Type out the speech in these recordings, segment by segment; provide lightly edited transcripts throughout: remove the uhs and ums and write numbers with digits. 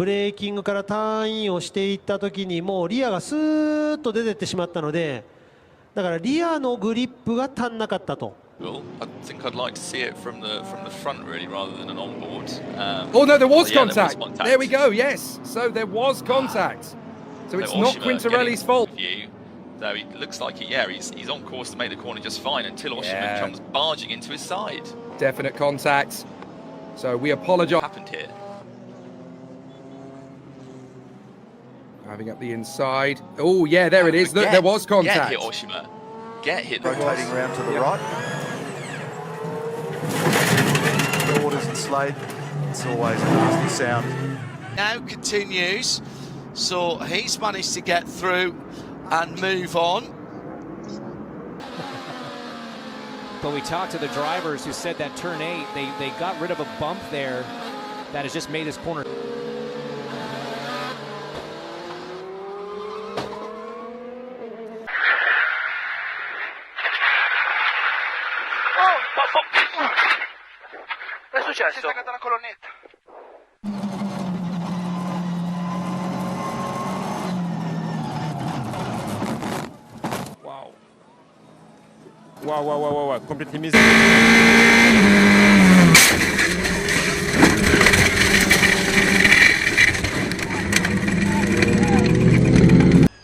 ブレーキングからターンインをしていった時にもうリアがスーッと出てってしまったので、だからリアのグリップが足んなかったと。Well, I think I'd like to see it from the front really, rather than an onboard. Oh no, there was yeah, contact. There was contact. There we go. Yes, so there was contact. So it's not Quintarelli's fault. Though it looks like he's on course to make the corner just fine until Oshima comes barging into his side. Definite contact. So we apologise. What happened here? Driving up the inside. Oh yeah, there it is. Look, there was contact. Get hit, Oshima. Get hit. Rotating around to the right. Orders and Slade. It's always a nasty sound. Now continues. So he's managed to get through and move on. But we talked to the drivers who said that turn 8, they got rid of a bump there that has just made his corner. Che è successo? Si è staccata la colonnetta. Wow, completely missed.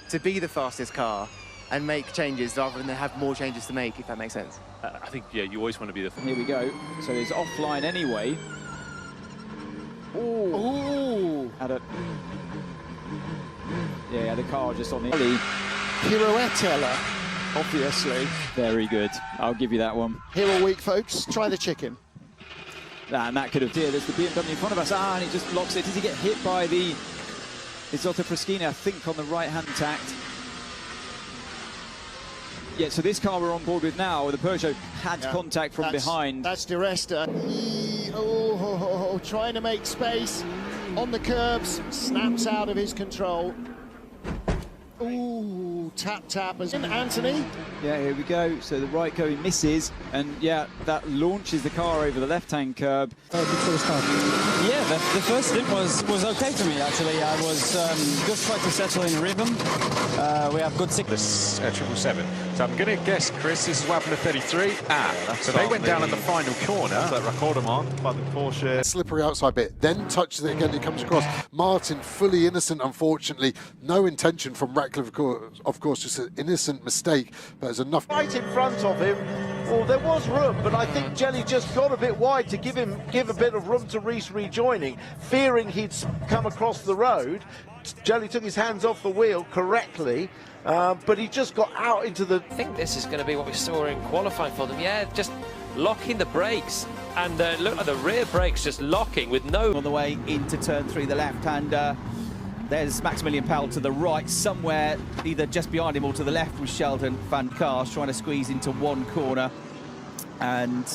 To be the fastest car and make changes rather than have more changes to make, if that makes sense. I think, yeah, you always want to be the... Here we go. So it's offline anyway. Ooh. Had a... Yeah, the car just on the... Pirouette, obviously. Very good. I'll give you that one. Hero week, folks. Try the chicken. And that could have... Yeah, there's the BMW in front of us. And he just blocks it. Does he get hit by the... Isotta Fraschini, I think, on the right-hand tact. Yeah, so this car we're on board with now, the Peugeot, had contact from behind. That's Di Resta. Trying to make space on the curbs, snaps out of his control. Ooh, tap. And Anthony. Yeah, here we go. So the right going misses, and yeah, that launches the car over the left-hand curb. Good first start. Yeah, the first stint was okay for me actually. I was just trying to settle in a rhythm. We have good sickness. 777. So I'm going to guess, Chris, this is what happened to 33. So they went down in the final corner. That's that Raccorderman by the Porsche. Slippery outside bit, then touches it again, it comes across. Martin, fully innocent, unfortunately. No intention from Ratcliffe, of course, just an innocent mistake, but there's enough. Right in front of him, well, there was room, but I think Jelly just got a bit wide to give a bit of room to Reese rejoining, fearing he'd come across the road. Jelly took his hands off the wheel correctly, but he just got out into the... I think this is going to be what we saw in qualifying for them. Yeah, just locking the brakes, and look at the rear brakes just locking with no... On the way into turn 3, the left, and there's Maximilian Powell to the right, somewhere either just behind him or to the left was Sheldon van Kars trying to squeeze into one corner. And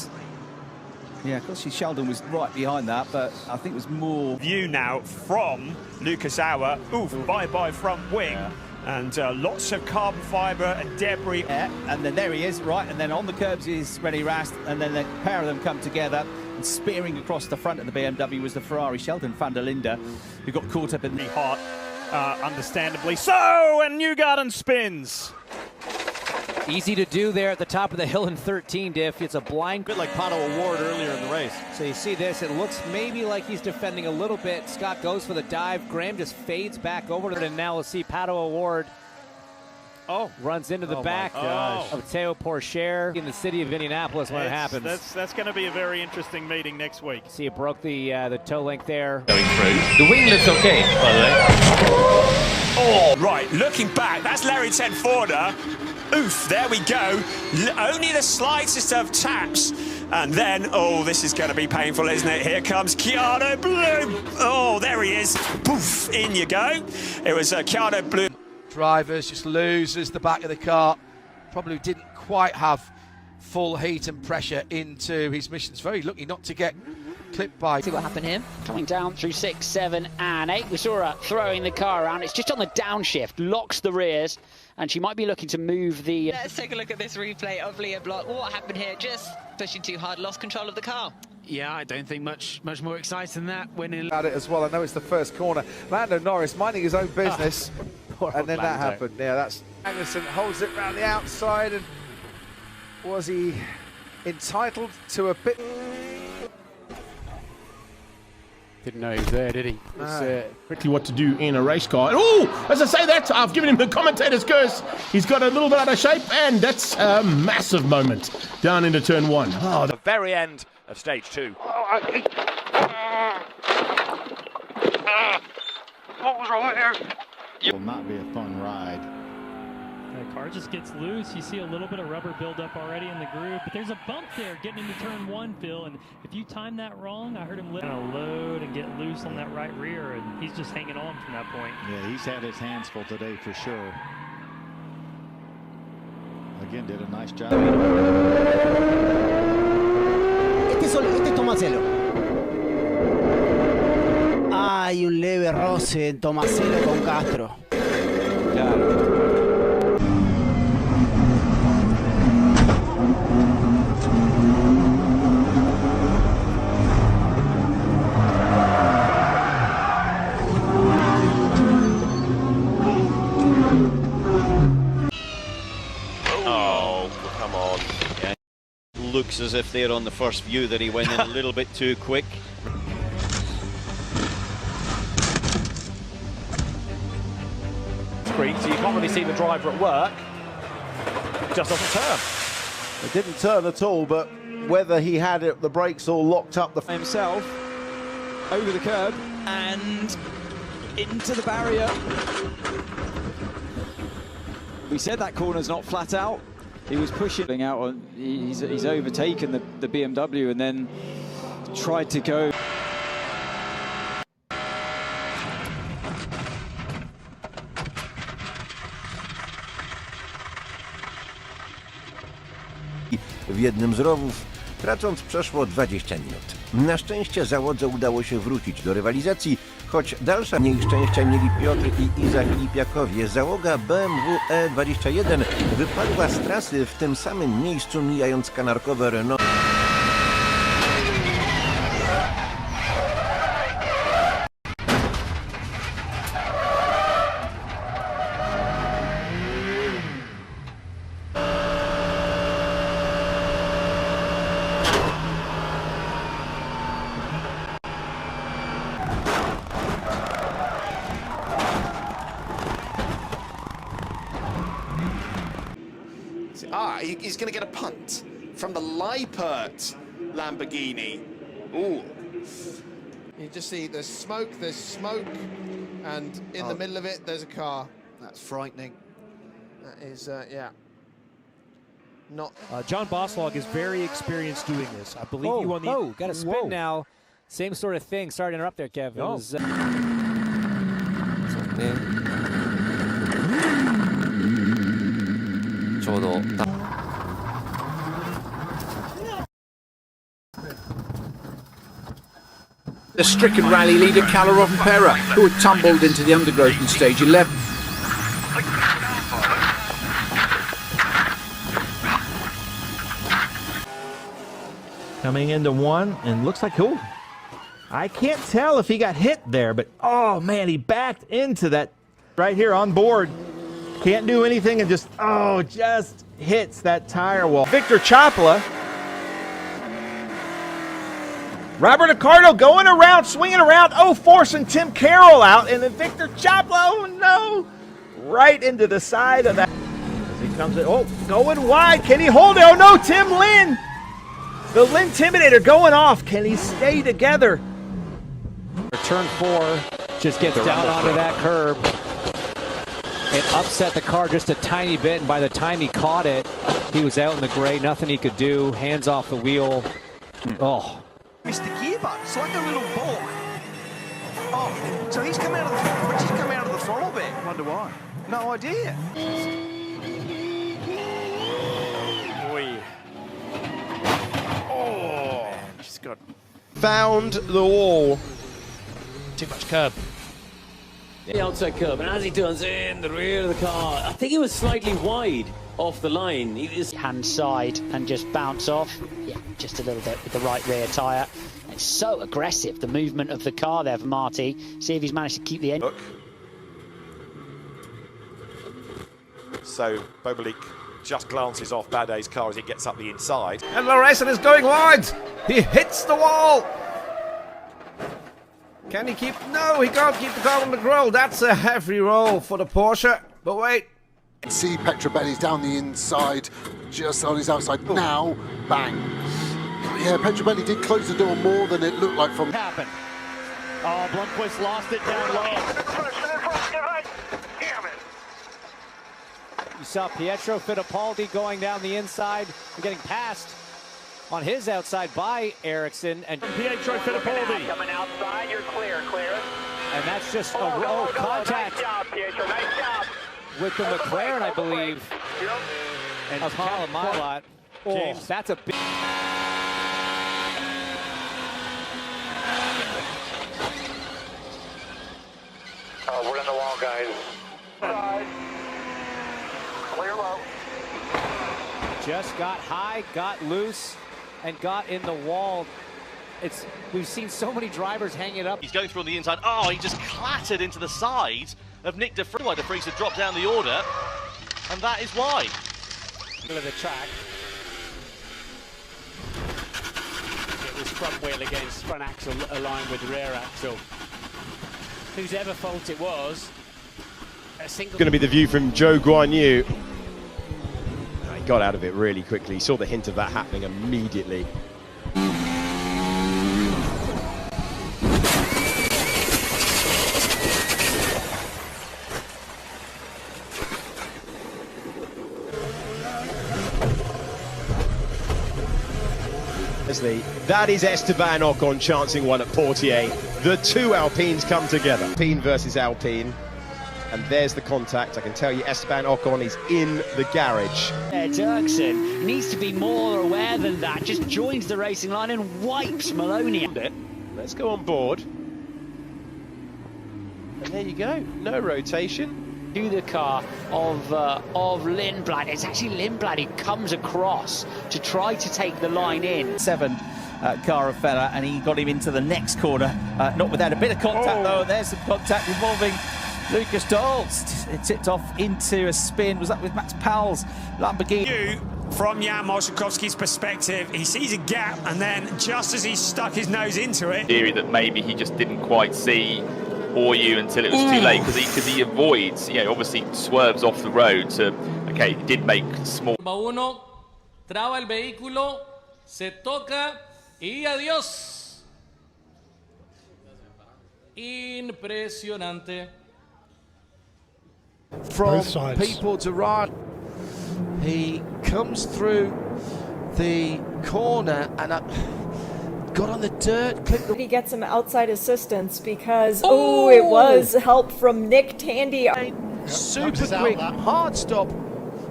yeah, of course Sheldon was right behind that, but I think it was more... View now from Lucas Auer. Bye-bye front wing. Yeah. And lots of carbon fibre and debris. Yeah, and then there he is, right, and then on the curbs is René Rast, and then the pair of them come together, and spearing across the front of the BMW was the Ferrari Sheldon van der Linde, who got caught up in the... Hot, understandably so, and Newgarden spins. Easy to do there at the top of the hill in 13, Diff. It's a blind... bit like Pato O'Ward earlier in the race. So you see this, it looks maybe like he's defending a little bit. Scott goes for the dive. Graham just fades back over to it, and now we'll see Pato O'Ward runs into the back of Theo Pourchaire in the city of Indianapolis when it happens. That's going to be a very interesting meeting next week. See, it broke the toe link there. Going through. The wing looks okay, by the way. Oh, right, looking back, that's Larry Tenforda. Oof, there we go. Only the slightest of taps. And then, this is going to be painful, isn't it? Here comes Keanu Bloom. Oh, there he is. Poof, in you go. It was Keanu Bloom. Drivers just loses the back of the car. Probably didn't quite have full heat and pressure into his missions. Very lucky not to get clipped by. See what happened here. Coming down through 6, 7 and 8. We saw her throwing the car around. It's just on the downshift, locks the rears, and she might be looking to move the... Let's take a look at this replay of Leah Block. What happened here? Just pushing too hard, lost control of the car. Yeah, I don't think much more exciting than that. Winning At it as well. I know it's the first corner. Lando Norris minding his own business, and then that happened. Yeah, that's Magnussen holds it round the outside, and was he entitled to a bit? Didn't know he was there, did he? Exactly what to do in a race car. Oh, as I say that, I've given him the commentator's curse. He's got a little bit out of shape, and that's a massive moment down into turn 1. Oh, the very end of stage 2. What was wrong here? Will not be a fun ride. The car just gets loose. You see a little bit of rubber buildup already in the groove, but there's a bump there getting into turn 1, Phil. And if you time that wrong, I heard him load and get loose on that right rear, and he's just hanging on from that point. Yeah, he's had his hands full today for sure. Again, did a nice job. Este es Tomaselo. Hay un leve roce en Tomaselo con Castro. Claro. Oh, come on. Yeah. Looks as if they're on the first view that he went in a little bit too quick. So you can't really see the driver at work. Just doesn't turn. It didn't turn at all, but whether he had it, the brakes all locked up himself over the curb and into the barrier. We said that corner's not flat out. He was pushing out on. He's overtaken the BMW and then tried to go. W jednym z rowów, tracąc przeszło 20 minut. Na szczęście załodze udało się wrócić do rywalizacji, choć dalsza mniej szczęścia mieli Piotr i Iza Filipiakowie. Załoga BMW E21 wypadła z trasy w tym samym miejscu, mijając kanarkowe Renault. He's going to get a punt from the Lippert Lamborghini. Ooh. You just see there's smoke, and in the middle of it, there's a car. That's frightening. That is, yeah. Not. John Boslog is very experienced doing this. I believe you on the. Got a spin now. Same sort of thing. Sorry to interrupt there, Kev. It was, The stricken rally leader Kalarov and Pera, who had tumbled into the undergrowth in stage 11. Coming into 1 and looks like, I can't tell if he got hit there, but oh man, he backed into that right here on board. Can't do anything and just hits that tire wall. Victor Chopla. Robert Accardo going around, swinging around, forcing Tim Carroll out, and then Victor Chopla, right into the side of that. As he comes in, going wide, can he hold it? Oh no, Tim Lynn! The Lynn Intimidator going off, can he stay together? Turn 4, just gets down onto that curb. It upset the car just a tiny bit, and by the time he caught it, he was out in the gray, nothing he could do, hands off the wheel. Missed the gearbox, like a little ball. Oh, so he's come out of the throttle bit. Wonder why. No idea. She's got found the wall. Too much curb. The outside curb, and as he turns in the rear of the car, I think it was slightly wide. off the line. He is hand side and just bounce off. Yeah, just a little bit with the right rear tyre. It's so aggressive, the movement of the car there for Marty. See if he's managed to keep the end. So Bobolik just glances off Badet's car as he gets up the inside. And Laresson is going wide. He hits the wall. Can he keep? No, he can't keep the car on the grill. That's a heavy roll for the Porsche. But wait. See Petrobelli's down the inside, just on his outside. Now, bang. Yeah, Petrobelli did close the door more than it looked like from... Happened. Oh, Blomqvist lost it down low. You saw Pietro Fittipaldi going down the inside and getting passed on his outside by Ericsson. And Pietro Fittipaldi. Coming outside, you're clear. And that's just contact. Nice job, Pietro, nice job. With the McLaren, I believe. And Tom Milot. Oh, that's a big... We're in the wall, guys. Clear low. Just got high, got loose, and got in the wall. We've seen so many drivers hang it up. He's going through on the inside. Oh, he just clattered into the side of Nick De Vries. De Vries had dropped down the order, and that is why. Middle of the track. It was front wheel against front axle aligned with rear axle. Whose ever fault it was, a single... Going to be the view from Joe Guan Yu. He got out of it really quickly. He saw the hint of that happening immediately. That is Esteban Ocon chancing one at Portier. The two Alpines come together. Alpine versus Alpine. And there's the contact. I can tell you Esteban Ocon is in the garage. Dirksen needs to be more aware than that. Just joins the racing line and wipes Maloney. Let's go on board. And there you go. No rotation. To the car of Lindblad. It's actually Lindblad who comes across to try to take the line in. 7 car of fella, and he got him into the next corner, not without a bit of contact though. There's some contact involving Lucas Dolst. It tipped off into a spin. Was that with Max Powell's Lamborghini? From Jan Marszalkowski's perspective, he sees a gap, and then just as he stuck his nose into it... Theory that maybe he just didn't quite see you until it was too late, because he avoids, obviously swerves off the road to, okay, he did make small... Uno, traba el vehículo, se toca y adiós. Impresionante. From people to run, he comes through the corner and got on the dirt. He gets some outside assistance because it was help from Nick Tandy. Super quick, hard stop.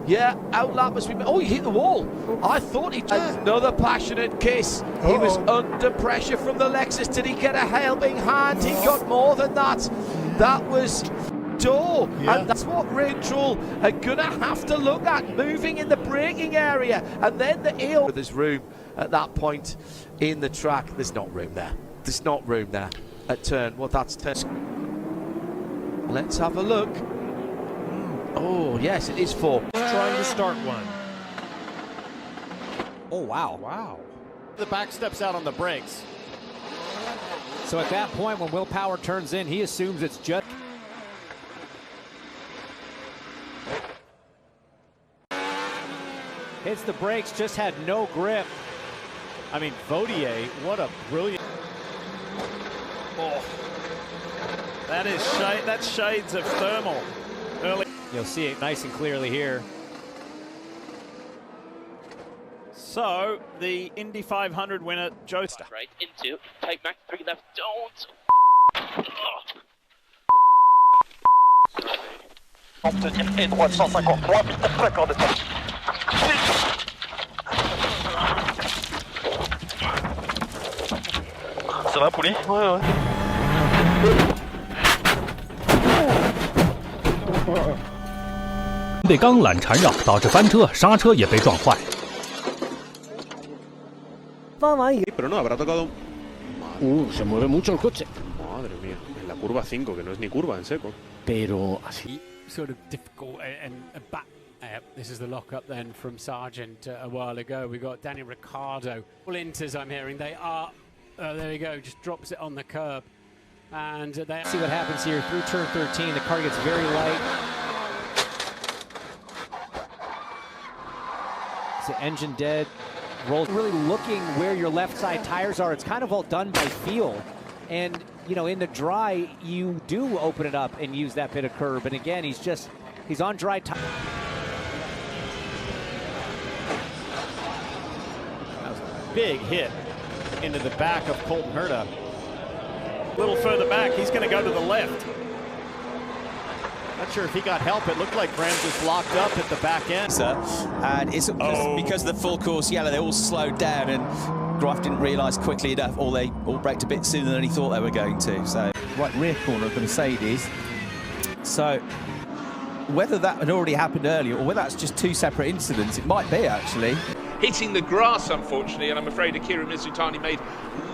Yeah, outlap must be. Oh, he hit the wall. I thought he did. Another passionate kiss. He was under pressure from the Lexus. Did he get a helping hand? He got more than that. That was door, and that's what Rachel are gonna have to look at, moving in the braking area, and then the heel. There's room at that point in the track. There's not room there. There's not room there at turn. Well, that's turn. Let's have a look. Oh yes, it is 4. Trying to start one. Oh wow! Wow. The back steps out on the brakes. So at that point, when Will Power turns in, he assumes it's just. Hits the brakes, just had no grip. I mean, Vautier, what a brilliant... Oh, that's shades of thermal. Early. You'll see it nice and clearly here. So, the Indy 500 winner, Joe... Right into, tight back, 3 left, don't! Et droite 153, piste très corps de temps. Ça va, poulet? Ouais. 被钢缆缠绕，导致翻车，刹车也被撞坏。 Pero no, habrá tocado. Se mueve mucho el coche. Madre mía, en la curva 5, que no es ni curva en seco. Pero así. Sort of difficult and back. This is the lock-up then from Sargent a while ago. We got Daniel Ricciardo. All inters I'm hearing. They are. There you go. Just drops it on the curb. And they see what happens here through turn 13. The car gets very light. It's the engine dead. Rolls really looking where your left side tires are. It's kind of all done by feel. And, you know, in the dry, you do open it up and use that bit of curb. And again, he's on dry tire. That was a big hit into the back of Colton Herta. A little further back, he's going to go to the left. Not sure if he got help. It looked like Graham just locked up at the back end. And it's because of the full course yellow, they all slowed down, and Greif didn't realise quickly enough, or they all braked a bit sooner than he thought they were going to. So right rear corner of the Mercedes. So whether that had already happened earlier, or whether that's just two separate incidents, it might be actually. Hitting the grass, unfortunately, and I'm afraid Akira Mizutani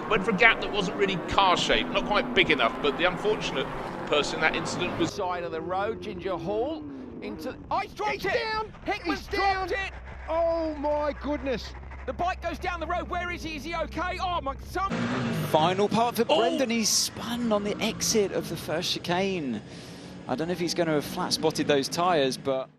went for a gap that wasn't really car-shaped, not quite big enough, but the unfortunate person in that incident was... Side of the road, Ginger Hall, into... Oh, he's dropped it! Down! Hickman's dropped it! Oh, my goodness! The bike goes down the road, where is he? Is he okay? Oh, my son! Final part for Brendan, he's spun on the exit of the first chicane. I don't know if he's going to have flat-spotted those tyres, but...